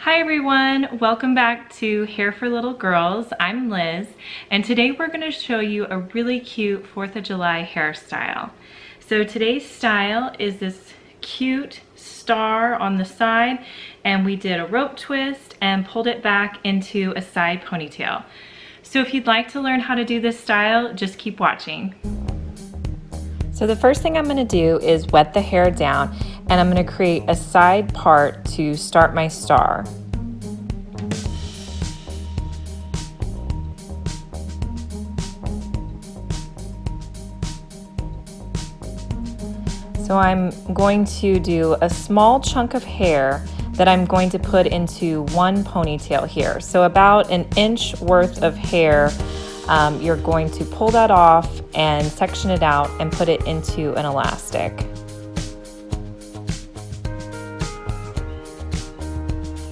Hi everyone, welcome back to Hair for Little Girls. I'm Liz, and today we're going to show you a really cute 4th of July hairstyle. So today's style is this cute star on the side, and we did a rope twist and pulled it back into a side ponytail. So if you'd like to learn how to do this style, just keep watching. So the first thing I'm going to do is wet the hair down, and I'm going to create a side part to start my star. So I'm going to do a small chunk of hair that I'm going to put into one ponytail here. So about an inch worth of hair, you're going to pull that off and section it out and put it into an elastic.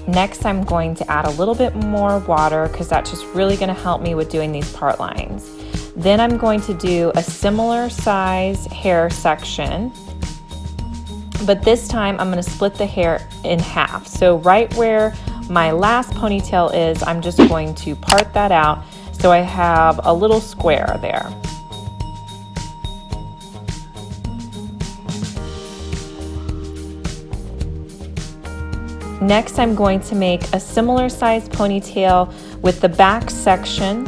Next, I'm going to add a little bit more water because that's just really going to help me with doing these part lines. Then I'm going to do a similar size hair section, but this time I'm going to split the hair in half. So right where my last ponytail is, I'm just going to part that out so I have a little square there. Next, I'm going to make a similar size ponytail with the back section.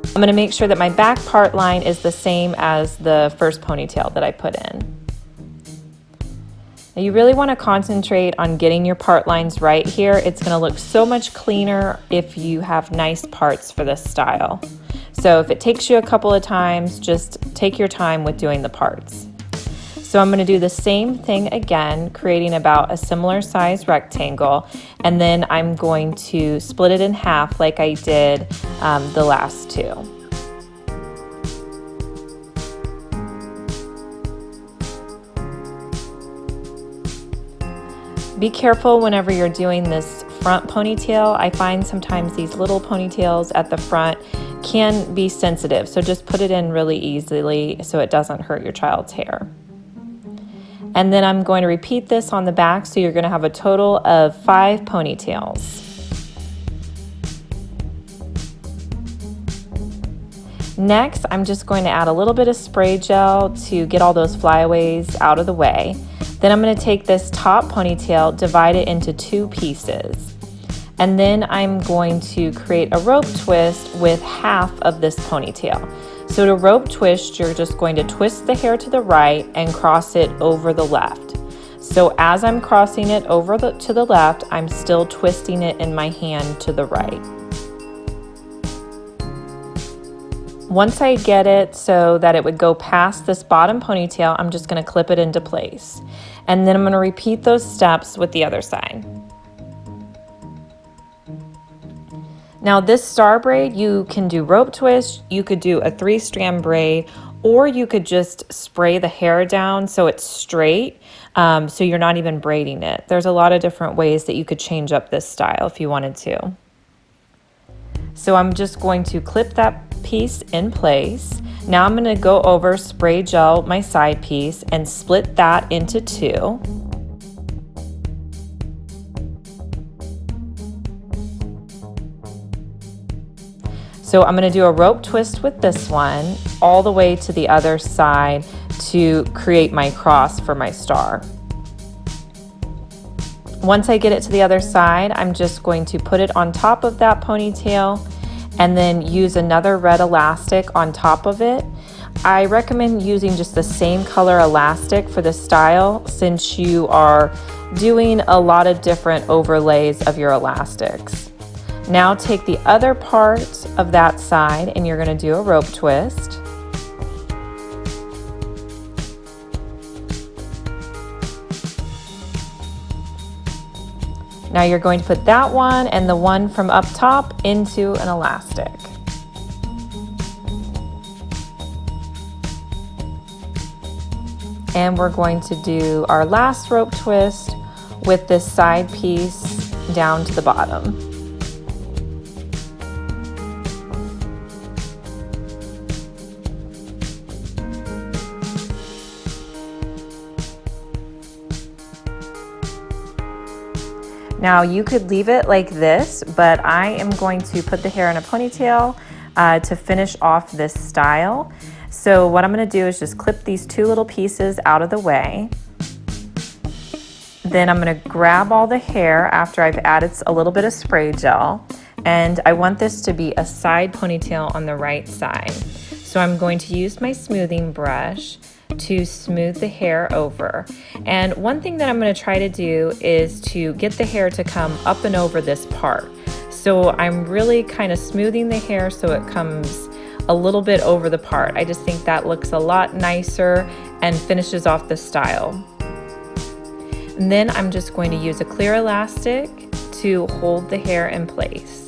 I'm going to make sure that my back part line is the same as the first ponytail that I put in. Now you really want to concentrate on getting your part lines right here. It's going to look so much cleaner if you have nice parts for this style. So if it takes you a couple of times, just take your time with doing the parts. So I'm going to do the same thing again, creating about a similar size rectangle, and then I'm going to split it in half like I did the last two. Be careful whenever you're doing this front ponytail. I find sometimes these little ponytails at the front can be sensitive, so just put it in really easily so it doesn't hurt your child's hair. And then I'm going to repeat this on the back, so you're going to have a total of 5 ponytails. Next, I'm just going to add a little bit of spray gel to get all those flyaways out of the way. Then I'm going to take this top ponytail, divide it into 2 pieces. And then I'm going to create a rope twist with half of this ponytail. So to rope twist, you're just going to twist the hair to the right and cross it over the left. So as I'm crossing it over to the left, I'm still twisting it in my hand to the right. Once I get it so that it would go past this bottom ponytail, I'm just going to clip it into place. And then I'm going to repeat those steps with the other side. Now this star braid, you can do rope twist, you could do a 3-strand braid, or you could just spray the hair down so it's straight, so you're not even braiding it. There's a lot of different ways that you could change up this style if you wanted to. So I'm just going to clip that piece in place. Now I'm going to go over, spray gel my side piece and split that into 2. So I'm going to do a rope twist with this one all the way to the other side to create my cross for my star. Once I get it to the other side, I'm just going to put it on top of that ponytail and then use another red elastic on top of it. I recommend using just the same color elastic for this style since you are doing a lot of different overlays of your elastics. Now take the other part of that side and you're going to do a rope twist. Now you're going to put that one and the one from up top into an elastic. And we're going to do our last rope twist with this side piece down to the bottom. Now you could leave it like this, but I am going to put the hair in a ponytail to finish off this style. So what I'm going to do is just clip these two little pieces out of the way. Then I'm going to grab all the hair after I've added a little bit of spray gel, and I want this to be a side ponytail on the right side. So I'm going to use my smoothing brush to smooth the hair over. And one thing that I'm going to try to do is to get the hair to come up and over this part. So I'm really kind of smoothing the hair so it comes a little bit over the part. I just think that looks a lot nicer and finishes off the style. And then I'm just going to use a clear elastic to hold the hair in place.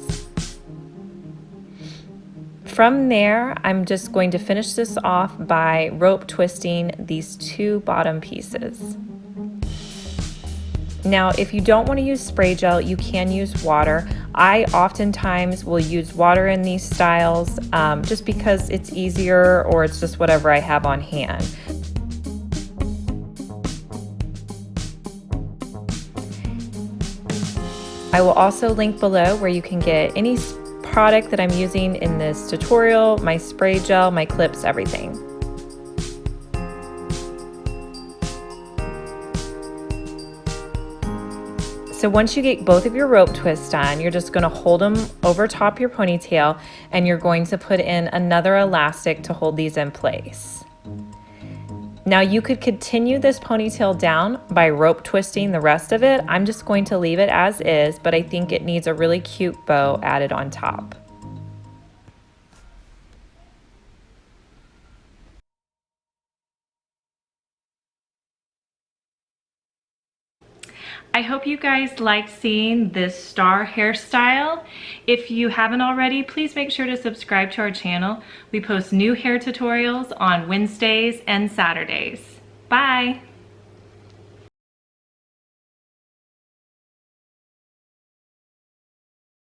From there, I'm just going to finish this off by rope twisting these two bottom pieces. Now, if you don't want to use spray gel, you can use water. I oftentimes will use water in these styles just because it's easier, or it's just whatever I have on hand. I will also link below where you can get any product that I'm using in this tutorial, my spray gel, my clips, everything. So once you get both of your rope twists on, you're just going to hold them over top your ponytail, and you're going to put in another elastic to hold these in place. Now you could continue this ponytail down by rope twisting the rest of it. I'm just going to leave it as is, but I think it needs a really cute bow added on top. I hope you guys liked seeing this star hairstyle. If you haven't already, please make sure to subscribe to our channel. We post new hair tutorials on Wednesdays and Saturdays. Bye!